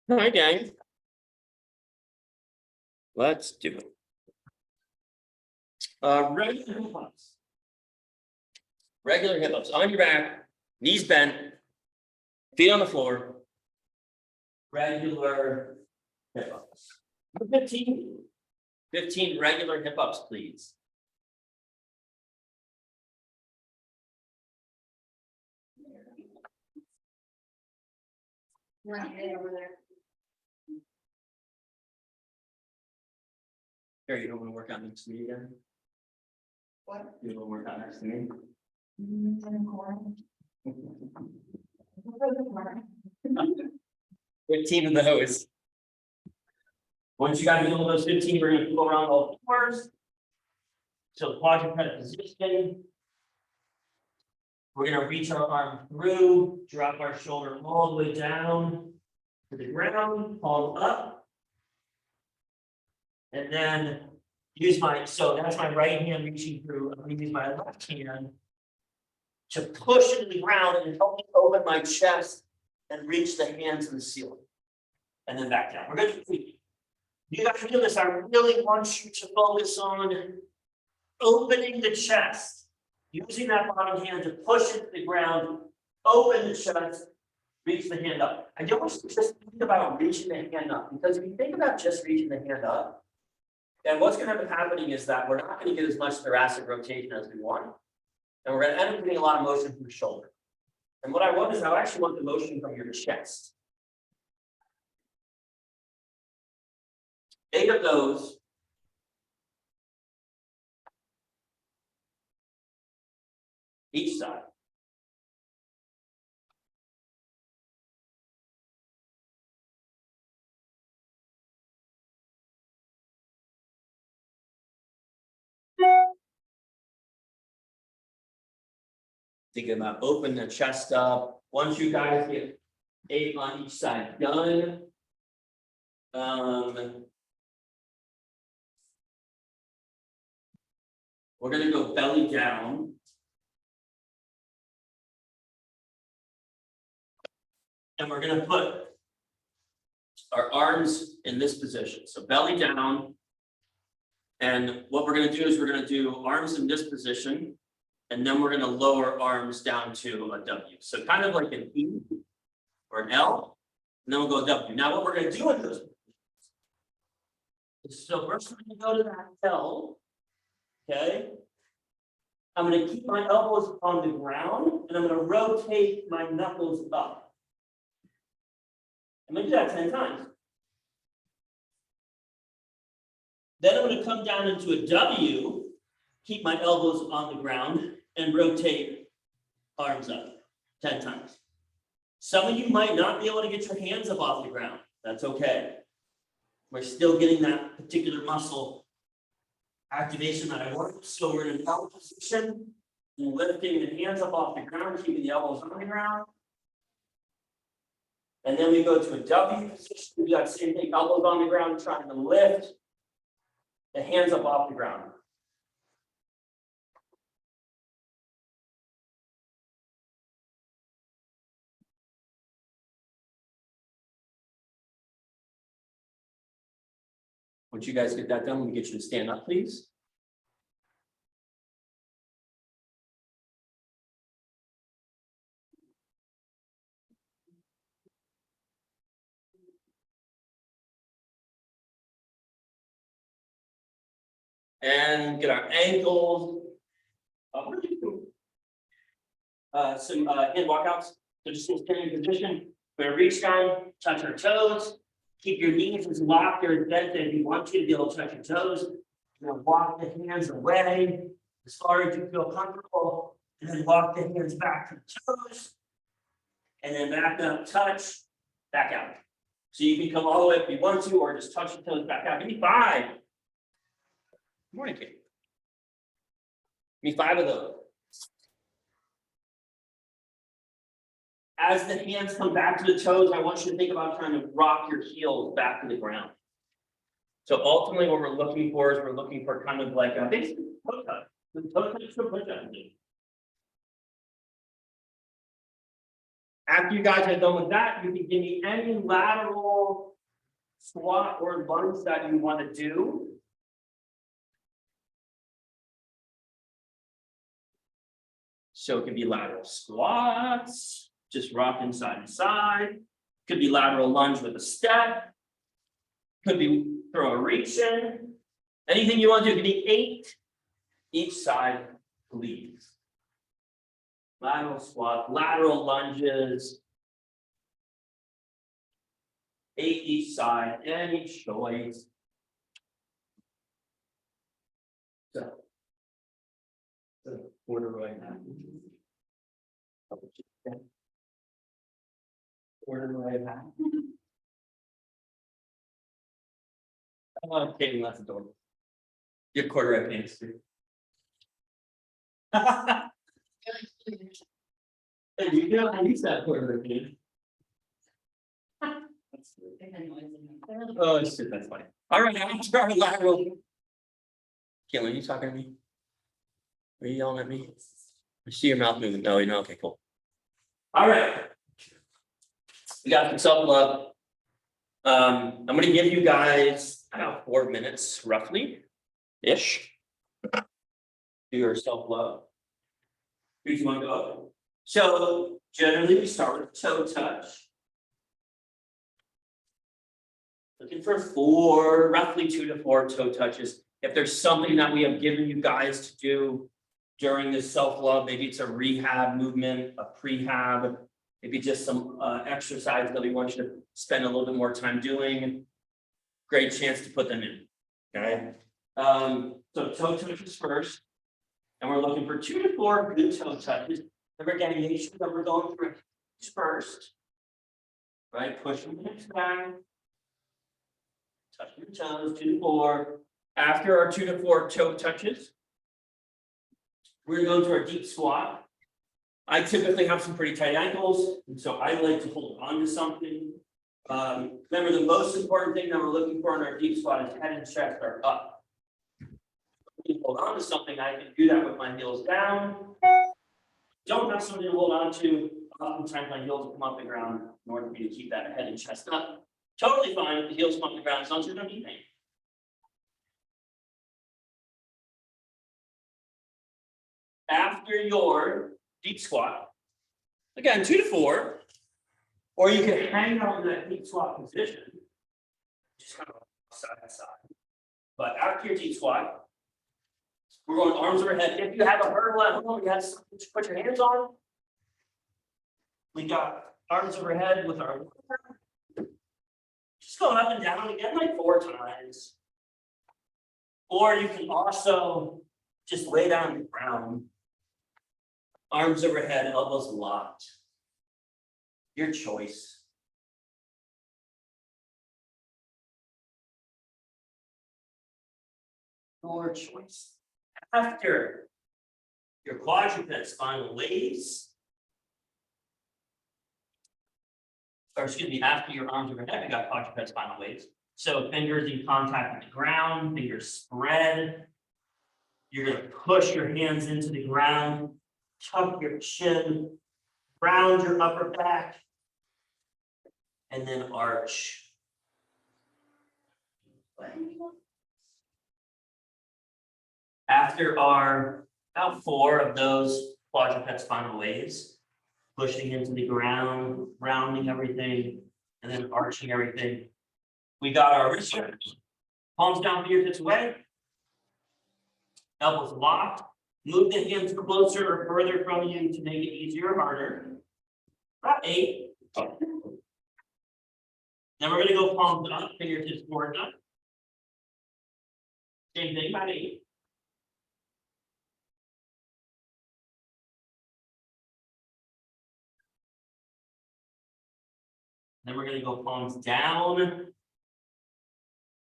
All right, gang. Let's do it. Regular hip ups. Regular hip ups on your back, knees bent, feet on the floor. Regular hip ups. 15 regular hip ups, please. Over there. Here, you don't want to work out next to me again? What? You don't want to work out next to me? 15 of those. Once you got to do all those 15, we're going to go around all fours. So quadruped position. We're going to reach our arm through, drop our shoulder all the way down to the ground, palm up. And then use so that's my right hand reaching through. I'm going to use my left hand to push into the ground and help me open my chest and reach the hands to the ceiling. And then back down. We're going to you guys do this. I really want you to focus on opening the chest, using that bottom hand to push into the ground, open the chest, reach the hand up. I don't want you to just think about reaching the hand up, because if you think about just reaching the hand up, then what's going to end up happening is that we're not going to get as much thoracic rotation as we want, and we're going to end up getting a lot of motion from the shoulder. And what I want is I actually want the motion from your chest. 8 of those. Each side. Think about open the chest up. Once you guys get 8 on each side done, we're going to go belly down. And we're going to put our arms in this position. So belly down. And what we're going to do is we're going to do arms in this position. And then we're going to lower arms down to a W. So kind of like an E or an L. And then we'll go W. Now what we're going to do in those positions. So first we're going to go to that L. Okay. I'm going to keep my elbows on the ground. And I'm going to rotate my knuckles up. I'm going to do that 10 times. Then I'm going to come down into a W, keep my elbows on the ground, and rotate arms up 10 times. Some of you might not be able to get your hands up off the ground. That's okay. We're still getting that particular muscle activation that I want. So we're in an L position, and lifting the hands up off the ground, keeping the elbows on the ground. And then we go to a W position. We do that same thing, elbows on the ground, trying to lift the hands up off the ground. Once you guys get that done, let me get you to stand up, please. And get our ankles. What are you doing? Some hand walkouts. So just in standing position. We're going to reach down, touch our toes. Keep your knees as locked or as bent as you want to be able to touch your toes. You're going to walk the hands away as far as you feel comfortable. And then walk the hands back to the toes. And then back up, touch, back out. So you can come all the way if you want to, or just touch the toes back out. Give me 5. Good morning, Kate. Give me 5 of those. As the hands come back to the toes, I want you to think about trying to rock your heels back to the ground. So ultimately what we're looking for is we're looking for kind of like a basic toe touch. The toe touch to push up. After you guys are done with that, you can give me any lateral squat or lunge that you want to do. So it could be lateral squats, just rocking side to side. Could be lateral lunge with a step. Could be throw a reach in. Anything you want to do. Give me 8 each side, please. Lateral squat, lateral lunges. 8 each side, any choice. So. Corduroy hat. Corduroy hat. Okay, that's adorable. Your corduroy pants too. Hey, you know, I use that corduroy pants. Oh shit, that's funny. All right, after our lateral. Caitlin, are you talking to me? Are you yelling at me? I see your mouth moving. No, you know, okay, cool. All right. We got some self-love. I'm gonna give you guys about 4 minutes roughly ish. Do your self-love. Who do you want to go? So generally we start with toe touch. Looking for 4, roughly 2 to 4 toe touches. If there's something that we have given you guys to do during this self-love, maybe it's a rehab movement, a prehab, maybe just some exercise that we want you to spend a little bit more time doing. Great chance to put them in. Okay. So toe touches first, and we're looking for 2 to 4 good toe touches. Remember, getting make sure that we're going through first. Right, pushing the hips back. Touching your toes, 2 to 4. After our 2 to 4 toe touches, we're gonna go into our deep squat. I typically have some pretty tight ankles, and so I like to hold on to something. Remember, the most important thing that we're looking for in our deep squat is head and chest are up. If you hold on to something, I can do that with my heels down. Don't have something to hold on to. Oftentimes my heels will come off the ground in order for me to keep that head and chest up. Totally fine if the heels come off the ground as long as you don't need pain. After your deep squat, again, 2 to 4, or you can hang out in that deep squat position, just kind of side to side. But after your deep squat, we're going arms overhead. If you have a hurdle at home, you have something to put your hands on. We got arms overhead with our just going up and down again like 4 times. Or you can also just lay down on the ground. Arms overhead, elbows locked. Your choice. Your choice. After your quadruped spinal waves, or excuse me, after your arms overhead, we got quadruped spinal waves. So fingers in contact with the ground, fingers spread. You're going to push your hands into the ground, tuck your chin, round your upper back, and then arch. After our about 4 of those quadruped spinal waves, pushing into the ground, rounding everything, and then arching everything, we got our wrist shoulders. Palms down, fingertips away. Elbows locked. Move the hands closer or further from you to make it easier or harder. About 8. Then we're going to go palms up, fingertips towards up. Same thing, about 8. Then we're going to go palms down.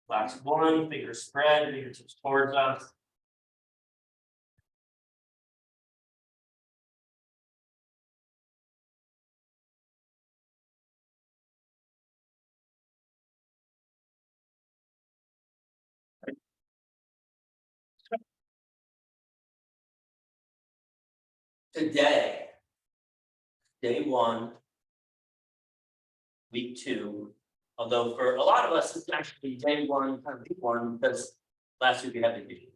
Last 1, fingers spread, fingertips towards us. Today, day 1 week 2. Although for a lot of us, it's actually day 1, kind of week 1, because last week we had vacation.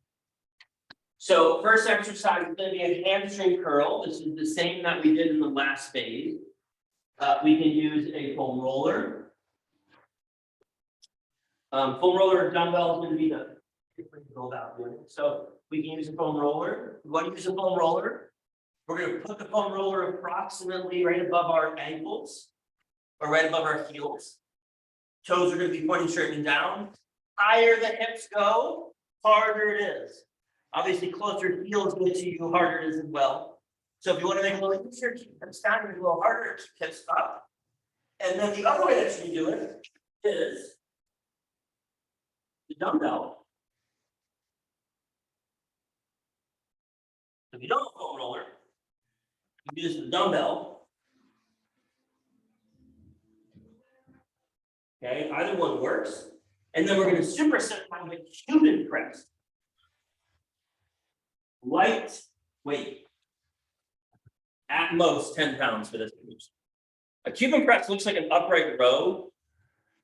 So first exercise is going to be a hamstring curl. This is the same that we did in the last phase. We can use a foam roller. Foam roller dumbbell is going to be the so we can use a foam roller. We want to use a foam roller. We're going to put the foam roller approximately right above our ankles or right above our heels. Toes are going to be pointing straight and down. Higher the hips go, harder it is. Obviously, closer heels get to you, harder it is as well. So if you want to make it a little easier, keep hips down, a little harder, keep hips up. And then the other way that you can do it is the dumbbell. If you don't have a foam roller, you use the dumbbell. Okay, either one works. And then we're going to superset on the Cuban press. Light weight. At most 10 pounds for this. A Cuban press looks like an upright row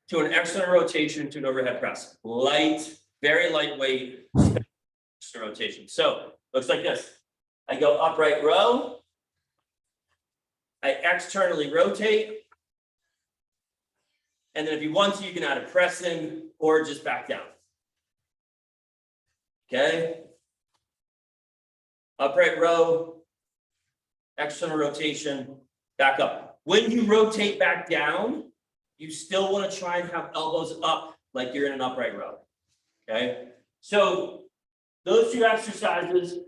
to an external rotation to an overhead press. Light, very lightweight external rotation. So looks like this. I go upright row. I externally rotate. And then if you want to, you can add a press in or just back down. Okay. Upright row, external rotation, back up. When you rotate back down, you still want to try and have elbows up like you're in an upright row. Okay. So those 2 exercises,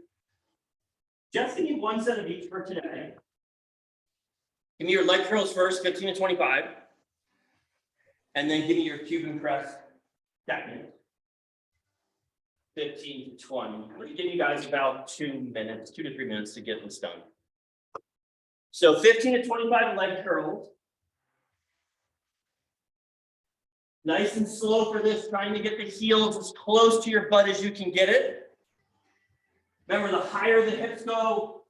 just give me 1 set of each for today. Give me your leg curls first, 15 to 25. And then give me your Cuban press second, 15 to 20. I'm going to give you guys about 2 minutes, 2 to 3 minutes to get this done. So 15 to 25 leg curls. Nice and slow for this, trying to get the heels as close to your butt as you can get it. Remember, the higher the hips go,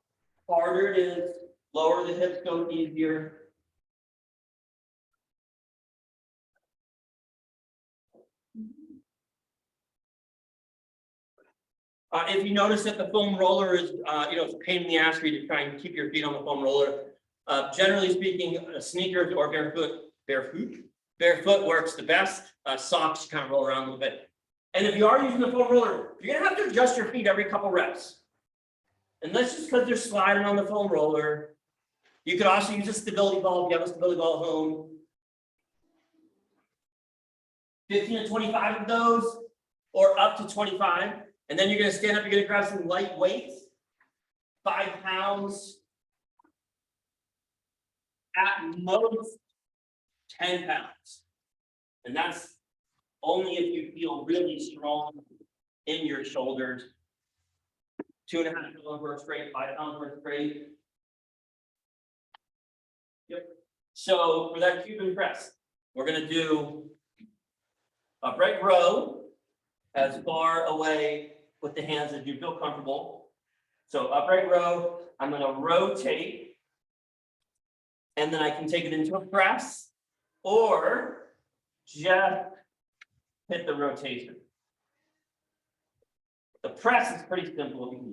harder it is. Lower the hips go, easier. If you notice that the foam roller is, it's a pain in the ass for you to try and keep your feet on the foam roller. Generally speaking, sneakers or barefoot works the best. Socks kind of roll around a little bit. And if you are using the foam roller, you're gonna have to adjust your feet every couple reps. And that's just because they're sliding on the foam roller. You could also use a stability ball if you have a stability ball at home. 15 to 25 of those, or up to 25. And then you're going to stand up, you're going to grab some light weights, 5 pounds, at most 10 pounds. And that's only if you feel really strong in your shoulders. 2.5 pounds worth straight, 5 pounds worth straight. Yep. So for that Cuban press, we're going to do upright row as far away with the hands as you feel comfortable. So upright row, I'm going to rotate, and then I can take it into a press or just hit the rotation. The press is pretty simple.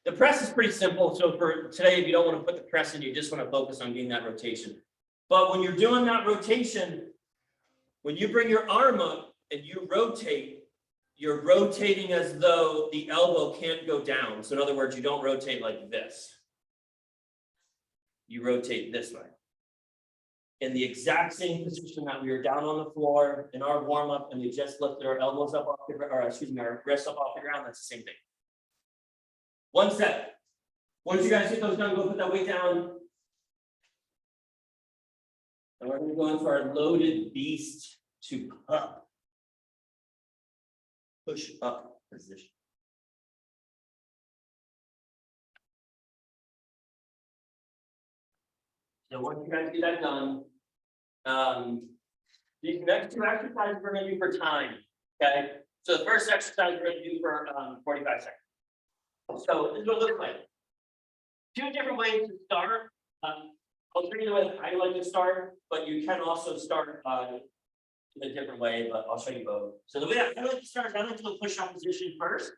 The press is pretty simple. So for today, if you don't want to put the press in, you just want to focus on getting that rotation. But when you're doing that rotation, when you bring your arm up and you rotate, you're rotating as though the elbow can't go down. So in other words, you don't rotate like this. You rotate this way. In the exact same position that we were down on the floor in our warm-up and we just lifted our elbows up off the ground, or excuse me, our wrists up off the ground, that's the same thing. 1 set. Once you guys get those done, go put that weight down. And we're going to go into our loaded beast to up. Push up position. So once you guys get that done, these next 2 exercises we're going to do for time. Okay. So the first exercise we're going to do for 45 seconds. So this is what it looks like. 2 different ways to start. I'll tell you the way I like to start, but you can also start in a different way, but I'll show you both. So the way I like to start is I like to go push-up position first.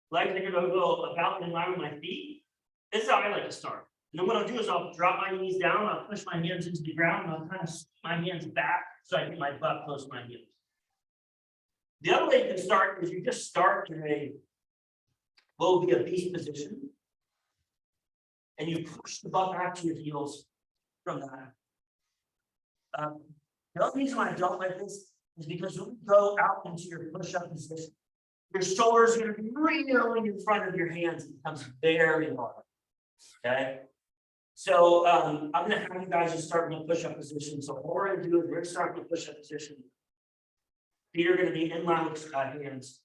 Legs are gonna go about in line with my feet. This is how I like to start. And then what I'll do is I'll drop my knees down, I'll push my hands into the ground, and I'll kind of scoot my hands back so I get my butt close to my heels. The other way you can start is you just start in what will be a beast position. And you push the butt back to your heels from that. The other reason why I don't like this is because when you go out into your push-up position, your shoulders are going to be really in front of your hands. It becomes very hard. Okay. So I'm going to have you guys just start in a push-up position. So what we're going to do is we're going to start in a push-up position. Feet are going to be in line with hands.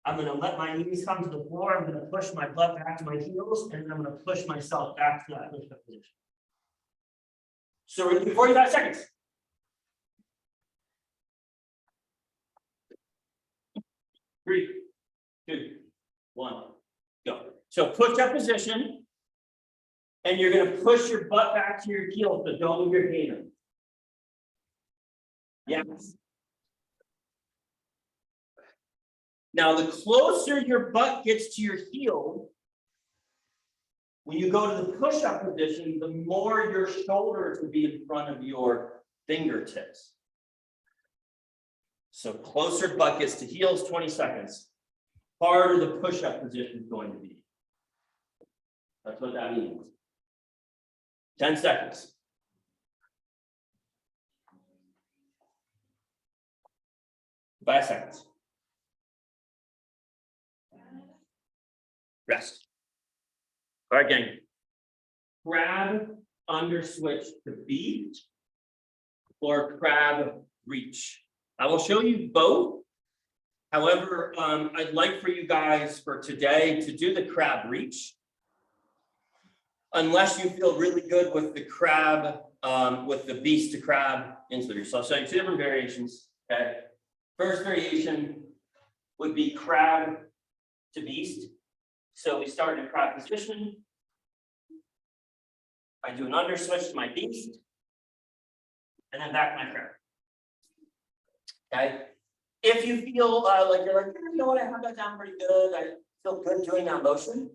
I'm going to let my knees come to the floor. I'm going to push my butt back to my heels, and then I'm going to push myself back to that push-up position. So we're going to do 45 seconds. 3, 2, 1, go. So push-up position, and you're going to push your butt back to your heels, but don't move your hand. Yes. Now, the closer your butt gets to your heel, when you go to the push-up position, the more your shoulders will be in front of your fingertips. So closer butt gets to heels, 20 seconds. Harder the push-up position is going to be. That's what that means. 10 seconds. 5 seconds. Rest. All right, gang. Crab under switch to beat or crab reach. I will show you both. However, I'd like for you guys for today to do the crab reach. Unless you feel really good with the crab, with the beast to crab inserter. So I'll show you 2 different variations. Okay. First variation would be crab to beast. So we start in a crab position. I do an under switch to my beast, and then back to my crab. Okay. If you feel like you're like, you know what, I have that down pretty good. I feel good doing that motion.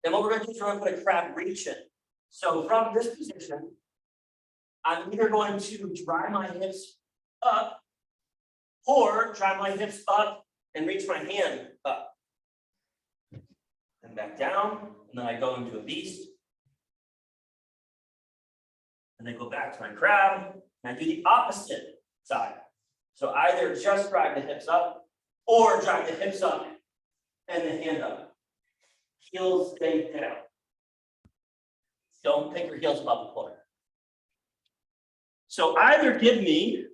Then what we're going to do is we're going to put a crab reach in. So from this position, I'm either going to drive my hips up or drive my hips up and reach my hand up. And back down, and then I go into a beast. And then go back to my crab, and I do the opposite side. So either just drive the hips up or drive the hips up and the hand up. Heels stay down. Don't pick your heels above the floor. So either give me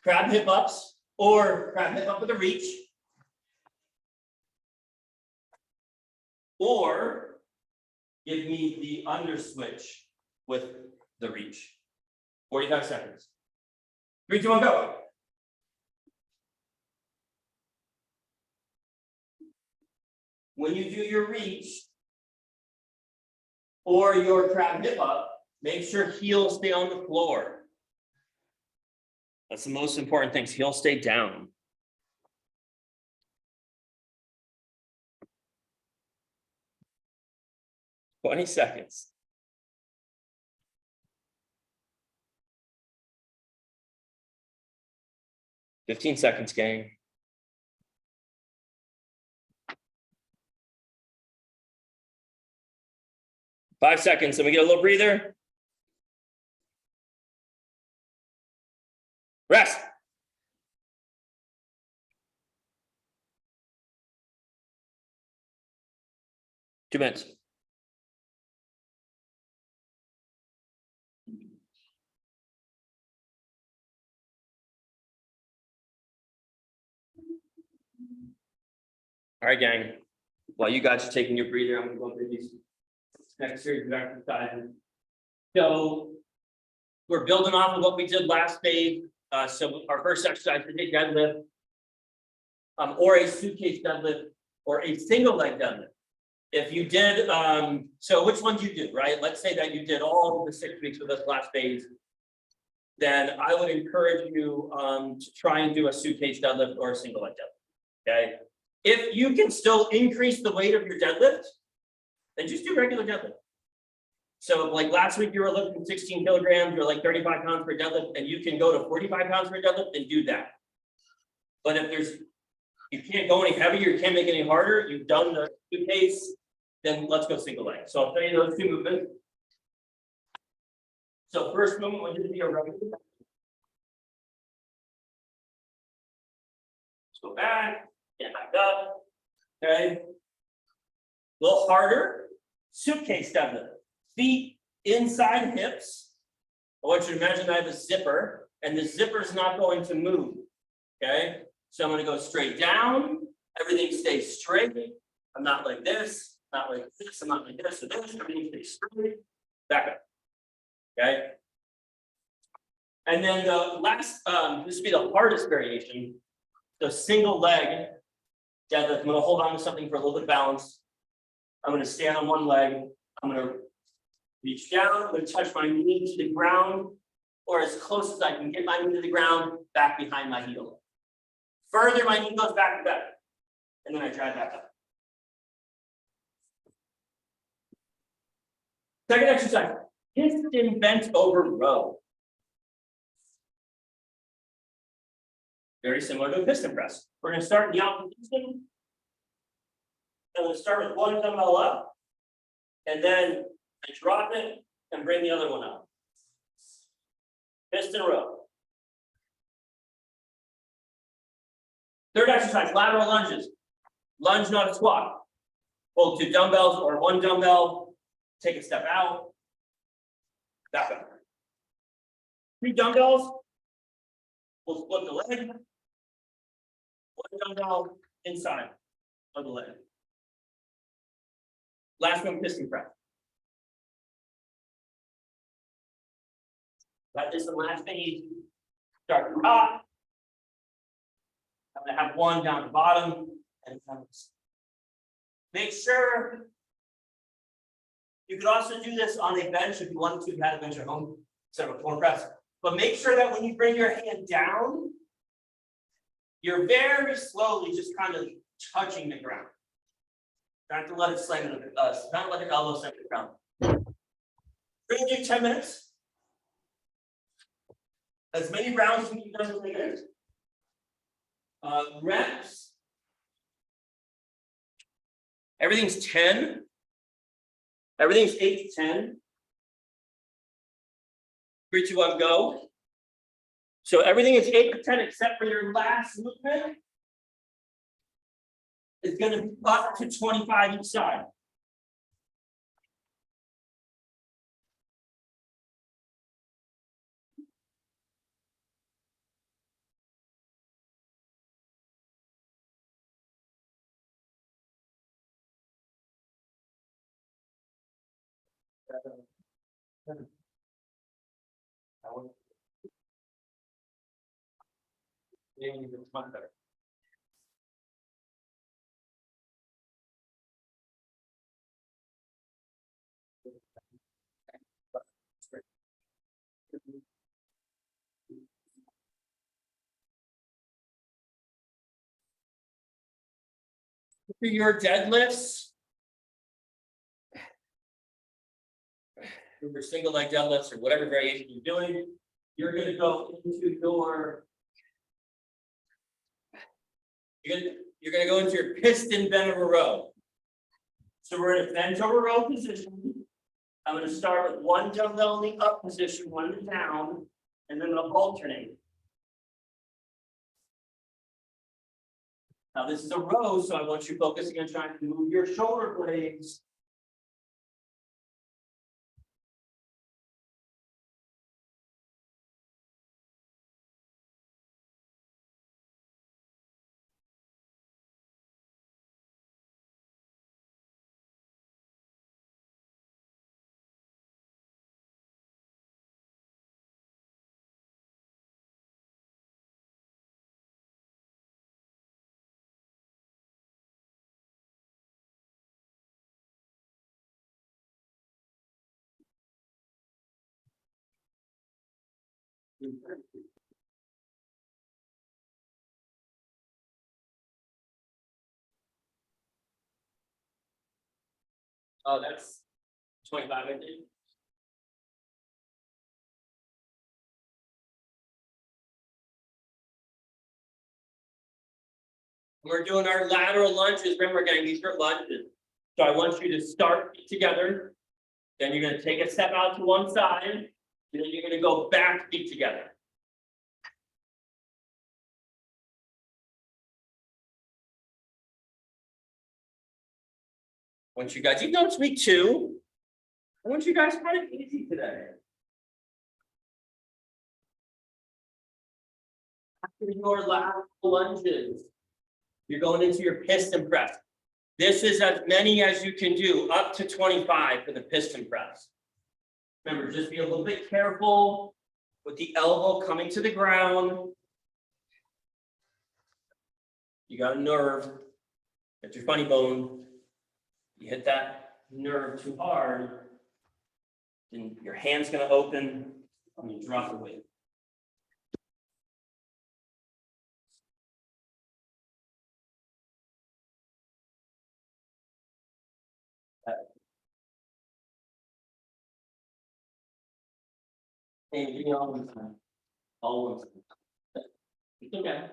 crab hip ups or crab hip up with a reach, or give me the under switch with the reach. 45 seconds. 3, 2, 1, go. When you do your reach or your crab hip up, make sure heels stay on the floor. That's the most important thing. Heels stay down. $20 seconds. $15 seconds, gang. $5 seconds, and we get a little breather. Rest. Two minutes. All right, gang. While you guys are taking your breather, I'm going to go through these next series of exercises. So we're building off of what we did last phase. So our first exercise is a deadlift, or a suitcase deadlift, or a single leg deadlift. if you did, so which one do you do, right? Let's say that you did all of the 6 weeks with us last phase. Then I would encourage you to try and do a suitcase deadlift or a single leg deadlift. Okay. If you can still increase the weight of your deadlift, then just do regular deadlift. So like last week you were lifting 16 kilograms, you're like 35 pounds per deadlift, and you can go to 45 pounds per deadlift and do that. But if you can't go any heavier, you can't make it any harder, you've done the suitcase, then let's go single leg. So I'll show you those two movements. So first movement would just be a regular. Let's go back, get back up. Okay. A little harder. Suitcase deadlift. Feet inside hips. I want you to imagine I have a zipper, and the zipper is not going to move. Okay. So I'm going to go straight down. Everything stays straight. I'm not like this, not like this, I'm not like this, or this. Everything stays straight. Back up. Okay. And then the last, this would be the hardest variation. The single leg deadlift. I'm going to hold on to something for a little bit of balance. I'm going to stand on one leg. I'm going to reach down. I'm going to touch my knee to the ground, or as close as I can get my knee to the ground, back behind my heel. Further, my knee goes back to back, and then I drive back up. Second exercise, piston bent over row. Very similar to a piston press. We're going to start in the opposite piston. I'm going to start with one dumbbell up, and then I drop it and bring the other one up. Piston row. Third exercise, lateral lunges. Lunge, not a squat. Hold 2 dumbbells or 1 dumbbell. Take a step out. Back up. 3 dumbbells. We'll split the leg. 1 dumbbell inside of the leg. Last one, piston press. That is the last phase. Start from top. I'm going to have 1 down the bottom. And make sure you could also do this on a bench if you wanted to. You had a bench at home instead of a floor press. But make sure that when you bring your hand down, you're very slowly just kind of touching the ground. Not to let it slam into not let your elbow slam to the ground. We're going to do 10 minutes. As many rounds as you can do in 10 minutes. Reps. Everything's 10. Everything's 8 to 10. 3, 2, 1, go. So everything is 8 to 10 except for your last movement. It's going to be up to 25 each side. For your deadlifts, for your single leg deadlifts or whatever variation you're doing, you're going to go into you're going to go into your piston bent over row. So we're in a bent over row position. I'm going to start with 1 dumbbell in the up position, 1 in the down, and then I'll alternate. Now this is a row, so I want you focusing on trying to move your shoulder blades Oh, that's 25, I think. We're doing our lateral lunges. Remember, gang, these are lunges. So I want you to start feet together. Then you're gonna take a step out to one side, and then you're gonna go back feet together. I want you guys, you've noticed me too. I want you guys to find it easy today. After your lateral lunges, you're going into your piston press. This is as many as you can do, up to 25 for the piston press. Remember, just be a little bit careful with the elbow coming to the ground. You got a nerve. That's your funny bone. You hit that nerve too hard, then your hand's gonna open and you drop the weight. Hey, give me all one time. All one time. It's okay.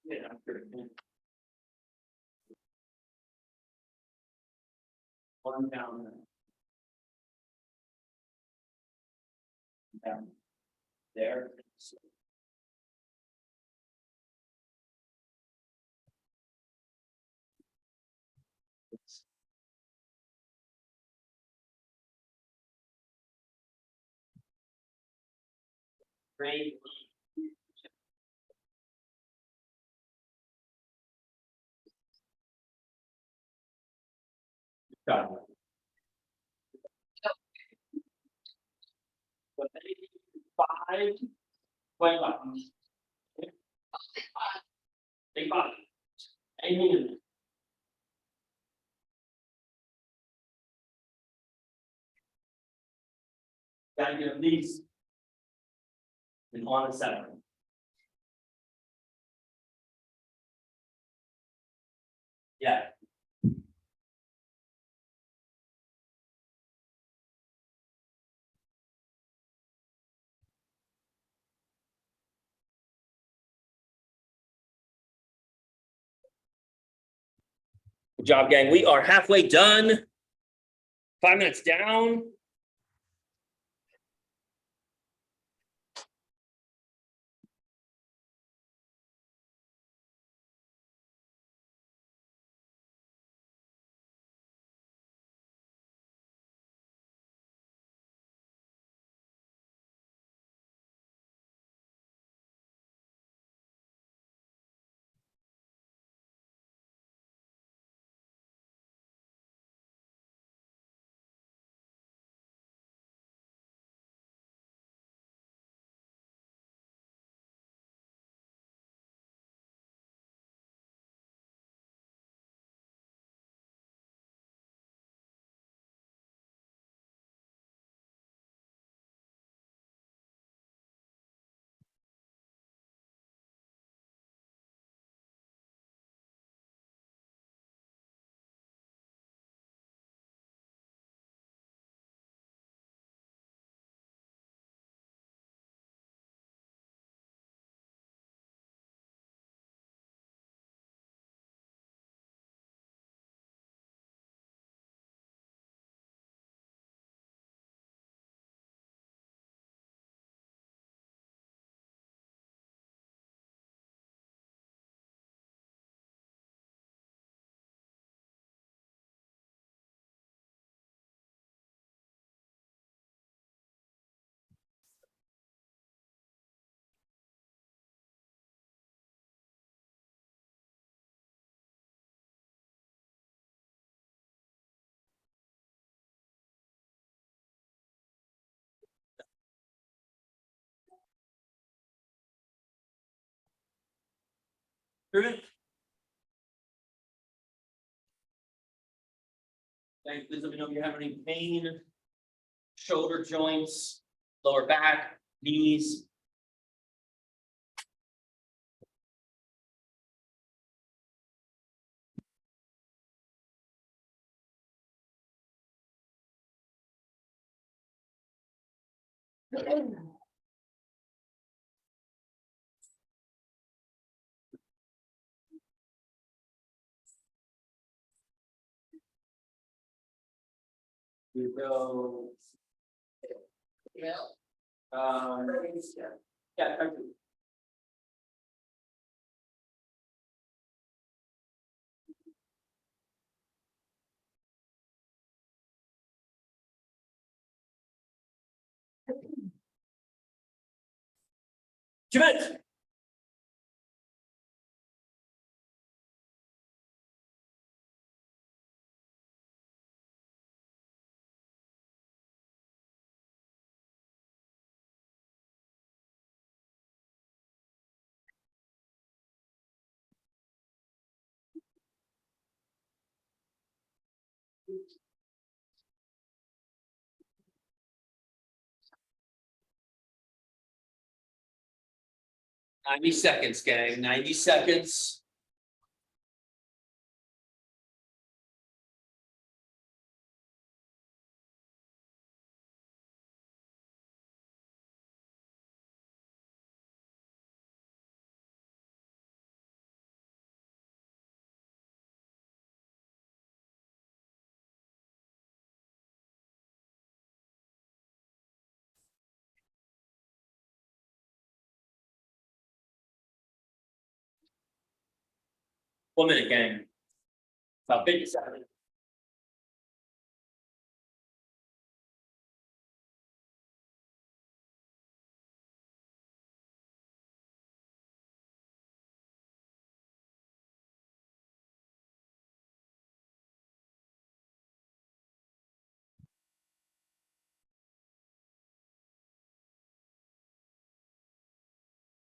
Yeah, I'm sure. One down. Down. There. Great. Got it. But five, 25. Take five. Amen. Gotta get at least an on a 7. Yeah. Good job, gang. We are halfway done. 5 minutes down. Good. Okay, please let me know if you have any pain. Shoulder joints, lower back, knees. We go. Yeah. Yeah, thank you. Two minutes. Ninety seconds, gang, 90 seconds. One minute, gang. About 57.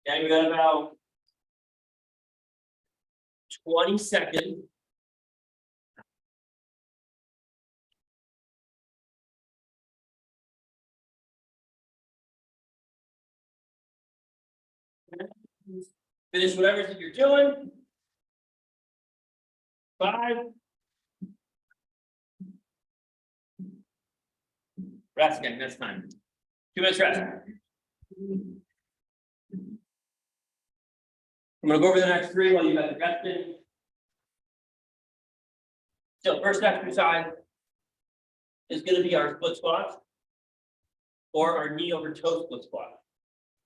Gang, we got about 20 seconds. Finish whatever it is you're doing. 5. Rest again, next time. 2 minutes rest. I'm gonna go over the next 3 while you guys are resting. So first exercise is gonna be our split squats or our knee over toe split squat.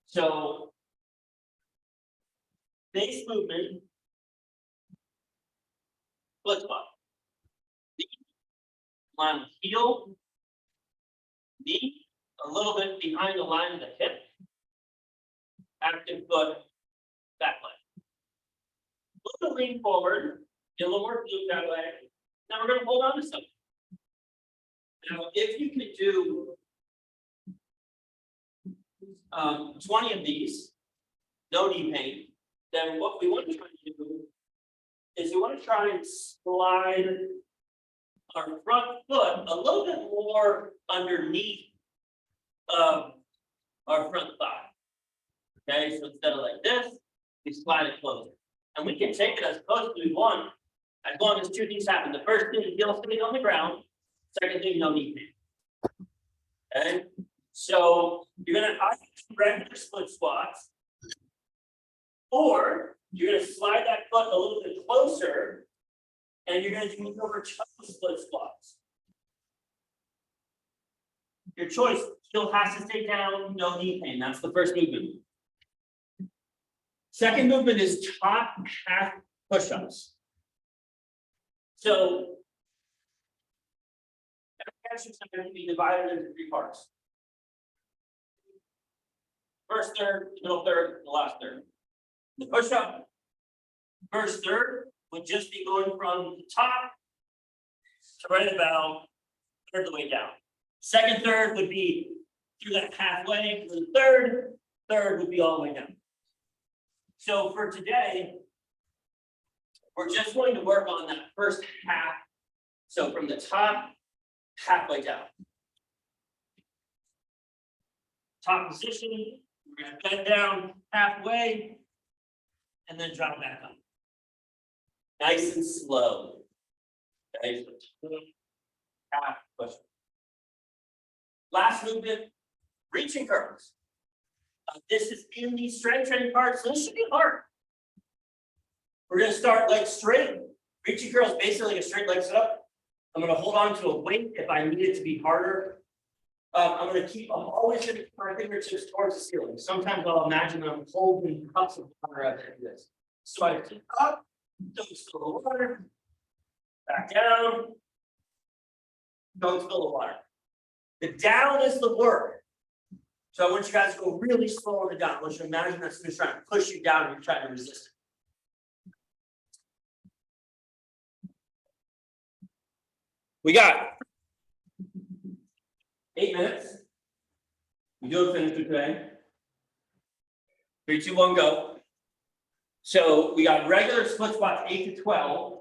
So base movement, split squat. Line of heel, knee, a little bit behind the line of the hip. Active foot, back leg. A little lean forward, get a little more glute that way. Now we're gonna hold on to something. Now, if you can do 20 of these, no knee pain, then what we want to try to do is we want to try and slide our front foot a little bit more underneath our front thigh. Okay, so instead of like this, we slide it closer. And we can take it as close as we want, as long as 2 things happen. The first thing is heel sitting on the ground. Second thing, no knee pain. Okay, so you're gonna either do regular split squats, or you're gonna slide that foot a little bit closer, and you're gonna do over toe split squats. Your choice, heel has to stay down, no knee pain. That's the first movement. Second movement is top half push-ups. So every exercise can be divided into 3 parts. First third, middle third, the last third. The push-up, first third would just be going from the top to right about a third of the way down. Second third would be through that halfway. The third would be all the way down. So for today, We're just going to work on that first half. So from the top, halfway down. Top position, we're gonna bend down halfway and then drop back up. Nice and slow. Okay, so half push. Last movement, reaching curls. This is in the strength training part, so this should be hard. We're gonna start legs straight. Reaching curls basically like a straight leg setup. I'm gonna hold on to a weight if I need it to be harder. I'm always gonna keep my fingertips towards the ceiling. Sometimes I'll imagine I'm holding cups of water as I do this. So I keep up, don't spill the water, back down, don't spill the water. The down is the work. So I want you guys to go really slow on the down. I want you to imagine that somebody's trying to push you down and you're trying to resist it. We got 8 minutes. We do finish for today. 3, 2, 1, go. So we got regular split squats 8 to 12.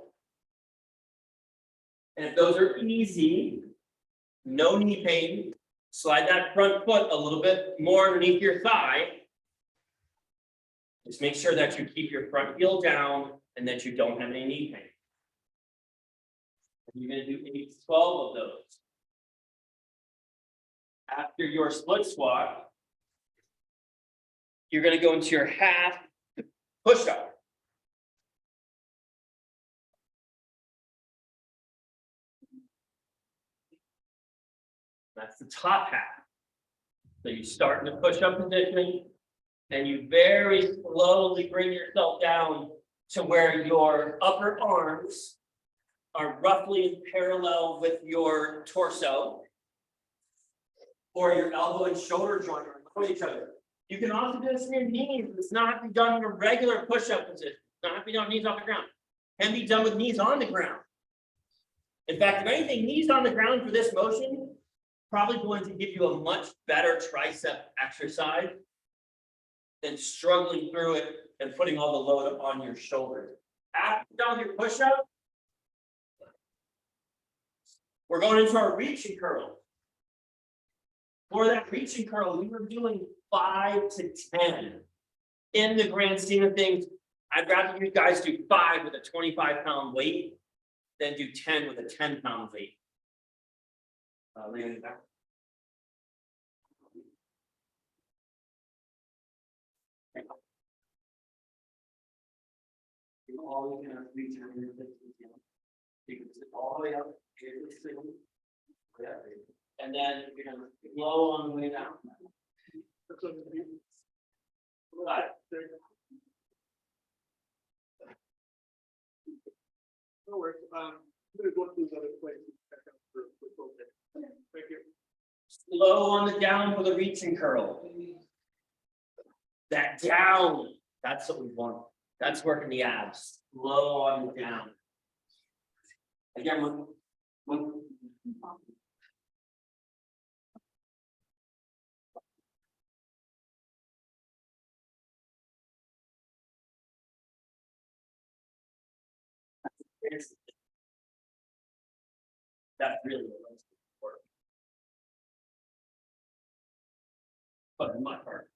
And if those are easy, no knee pain, slide that front foot a little bit more underneath your thigh. Just make sure that you keep your front heel down and that you don't have any knee pain. You're going to do 8 to 12 of those. After your split squat, you're going to go into your half push-up. That's the top half. So you start in the push-up position, and you very slowly bring yourself down to where your upper arms are roughly in parallel with your torso, or your elbow and shoulder joint are with each other. You can also do this in your knees. It's not be done in a regular push-up position. It's not be done with knees off the ground. It can be done with knees on the ground. In fact, if anything, knees on the ground for this motion probably going to give you a much better tricep exercise than struggling through it and putting all the load on your shoulders. After you're done with your push-up, we're going into our reaching curl. For that reaching curl, we were doing 5 to 10. In the grand scheme of things, I'd rather you guys do 5 with a 25-pound weight than do 10 with a 10-pound weight. Lay on your back. You're always going to reach your fingertips. You can sit all the way up. And then you're going to slow on the way down. Right. No worries. I'm gonna go through these other places. Thank you. Slow on the down for the reaching curl. That down, that's what we want. That's working the abs. Slow on the down. Again, one. That's really what it's for. But in my part.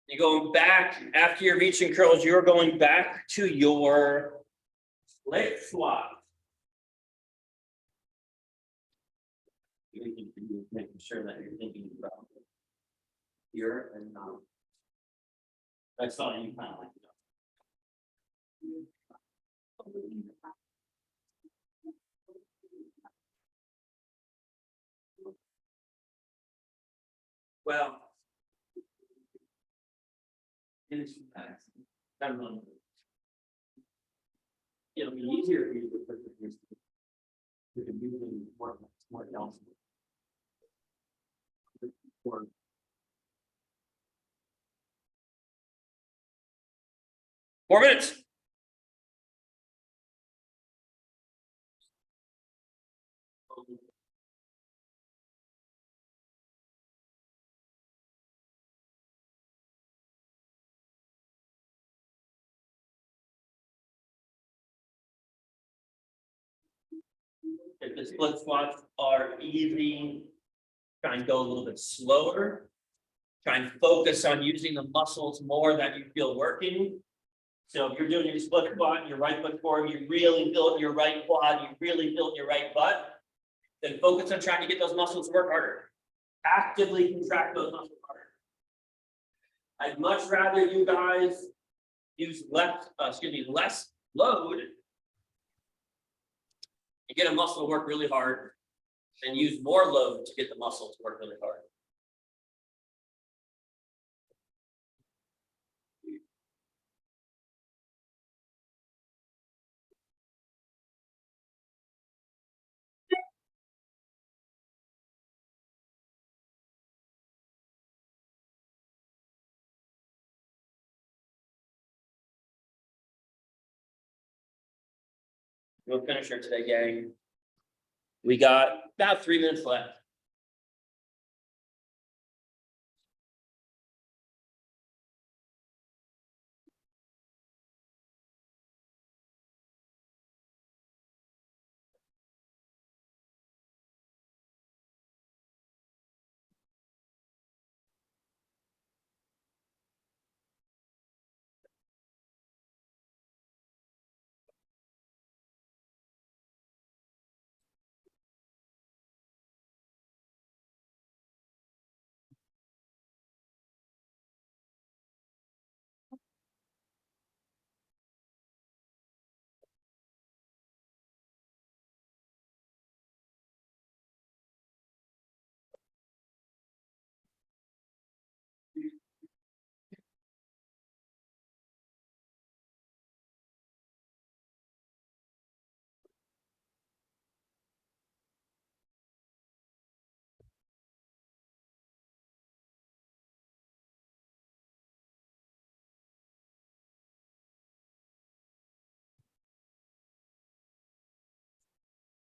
You're going back after your reaching curls, you're going back to your leg squat. Making sure that you're thinking about here and now. That's all you kind of like. Well. It'll be easier for you to put this. You can do more else. 4 minutes. If the split squats are easy, try and go a little bit slower. Try and focus on using the muscles more that you feel working. So if you're doing your split squat, your right foot forward, you really build your right quad, you really build your right butt, then focus on trying to get those muscles to work harder. Actively contract those muscles harder. I'd much rather you guys use less load and get a muscle to work really hard and use more load to get the muscle to work really hard. We'll finish her today, gang. We got about 3 minutes left.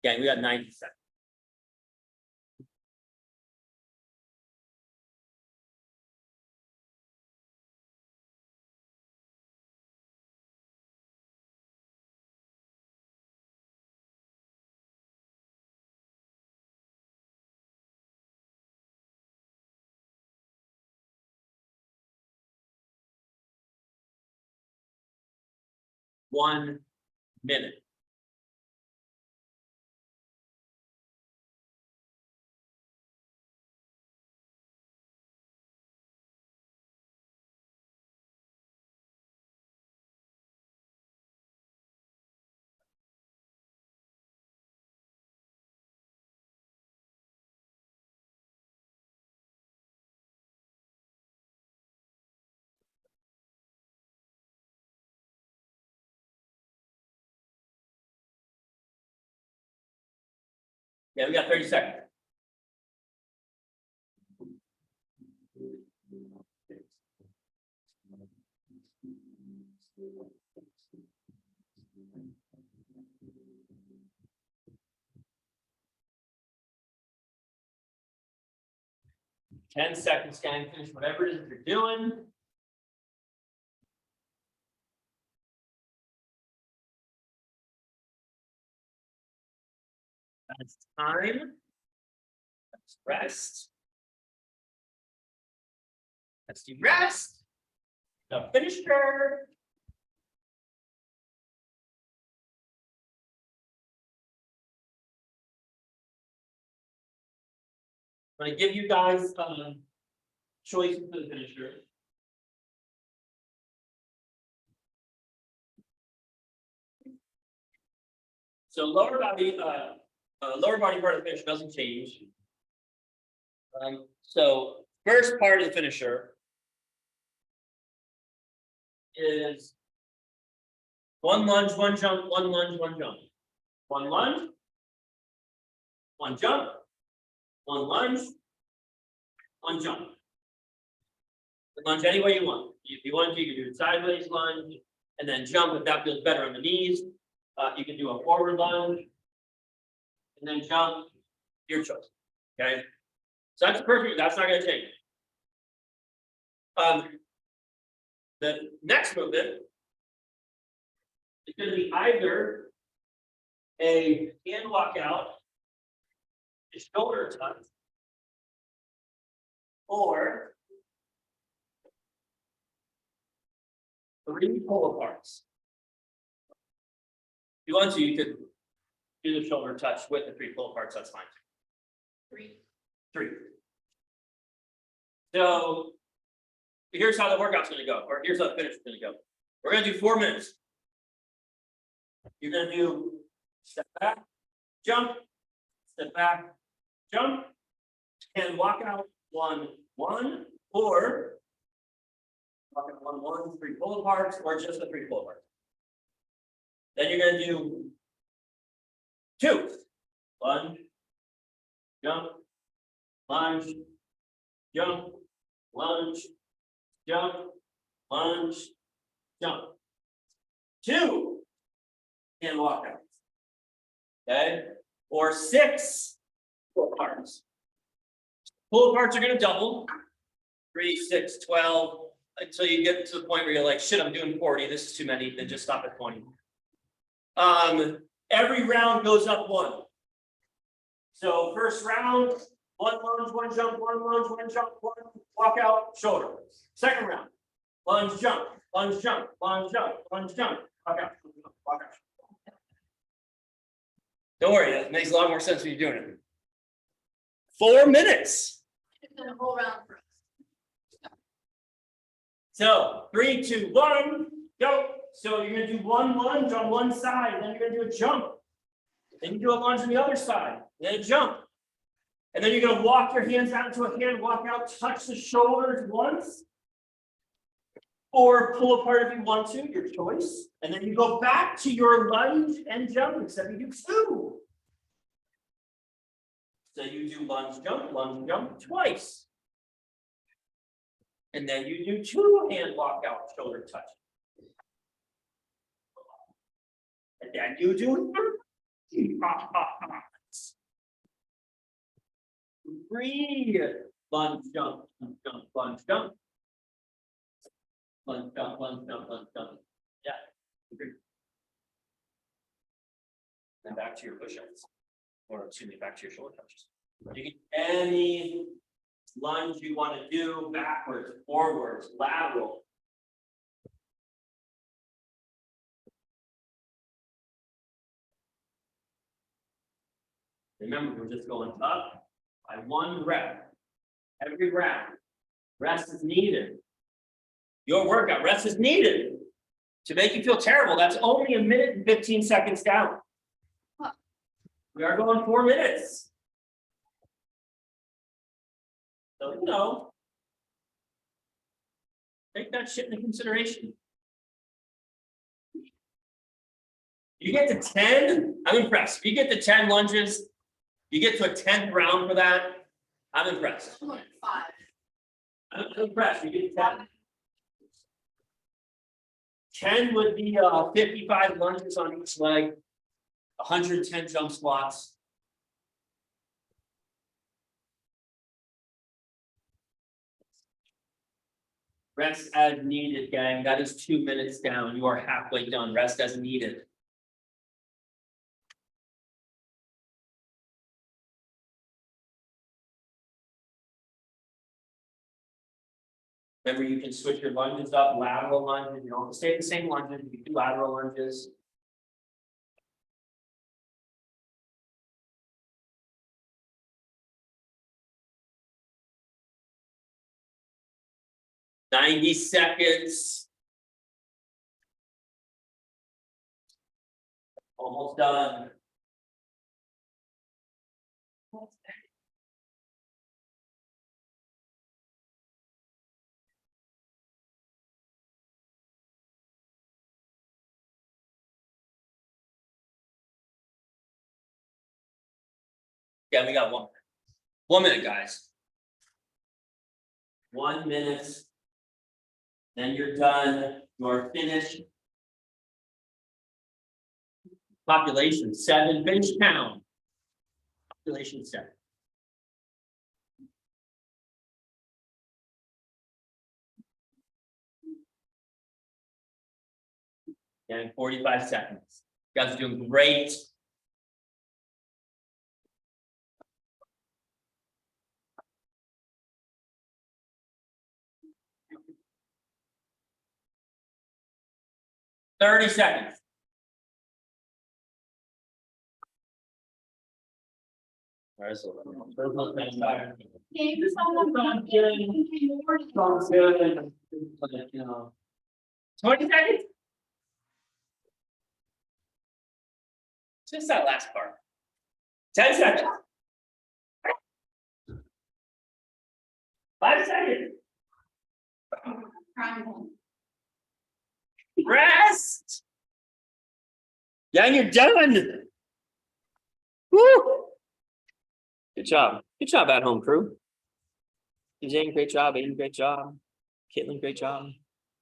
Gang, we got 90 seconds. One minute. Yeah, we got 30 seconds. Ten seconds, gang. Finish whatever it is you're doing. That's time. That's rest. That's the rest. The finisher. I'm gonna give you guys choices for the finisher. So lower body part of the finisher doesn't change. So first part of the finisher is one lunge, one jump, one lunge, one jump. One lunge, one jump, one lunge, One jump. Lunge any way you want. If you want to, you can do a sideways lunge and then jump if that feels better on the knees. You can do a forward lunge and then jump, your choice. Okay. So that's perfect. That's not going to change. The next movement is going to be either a hand walkout, a shoulder touch, or 3 pull aparts. If you want to, you could do the shoulder touch with the 3 pull aparts. That's fine. 3. So here's how the workout's going to go, or here's how the finish is going to go. We're going to do 4 minutes. You're going to do step back, jump, step back, jump, and walk out 1, 1, or walk out 1, 1, 3 pull aparts, or just the 3 pull aparts. Then you're going to do 2, lunge, jump, lunge, jump, lunge, jump, lunge, jump. 2 and walk out. Okay, or 6 pull aparts. Pull aparts are going to double 3, 6, 12 until you get to the point where you're like, shit, I'm doing 40. This is too many. Then just stop at 20. Every round goes up 1. So first round, 1 lunge, 1 jump, 1 lunge, 1 jump, 1 walk out, shoulder. Second round, lunge, jump, lunge, jump, lunge, jump, lunge, jump, walk out, walk out. Don't worry, that makes a lot more sense when you're doing it. 4 minutes. It's been a whole round for us. So 3, 2, 1, go. So you're gonna do 1 lunge on one side, and then you're gonna do a jump. Then you do a lunge on the other side, then a jump. And then you're gonna walk your hands out into a hand, walk out, touch the shoulders once. Or pull apart if you want to, your choice. And then you go back to your lunge and jump, except you do 2. So you do lunge, jump twice. And then you do 2 hand walk out, shoulder touch. And then you do 3 lunge, jump, lunge, jump. Lunge, jump, lunge, jump, lunge, jump. Yeah. Agree. And back to your push-ups. Or excuse me, back to your shoulder touches. You can any lunge you want to do, backwards, forwards, lateral. Remember, we're just going up by 1 rep. Every round. Rest is needed. Your workout, rest is needed. To make you feel terrible, that's only 1 minute and 15 seconds down. We are going 4 minutes. So, you know, take that shit into consideration. You get to 10, I'm impressed. If you get to 10 lunges, you get to a 10th round for that, I'm impressed. I'm going 5. I'm impressed. You get 10. 10 would be 55 lunges on each leg, 110 jump squats. Rest as needed, gang. That is 2 minutes down. You are halfway done. Rest as needed. Remember, you can switch your lunges up, lateral lunges. You don't have to stay at the same lunges. You can do lateral lunges. "90 seconds. Almost done. Yeah, we got 1 minute. 1 minute, guys. 1 minute. Then you're done, you're finished. Population 7, finish count. Population 7. And 45 seconds. You guys are doing great. Thirty seconds. Where's the? Maybe someone Sounds can good. more. Sounds good. But, you know. 20 seconds. Just that last part. 10 seconds. 5 seconds. Rest. Yeah, and you're done. Woo. Good job. Good job at home, crew. Jane, great job. Aiden, great job. Caitlin, great job.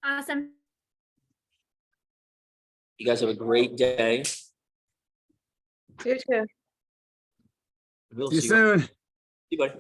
Awesome. You guys have a great day. You too. We'll See you see soon. you, buddy.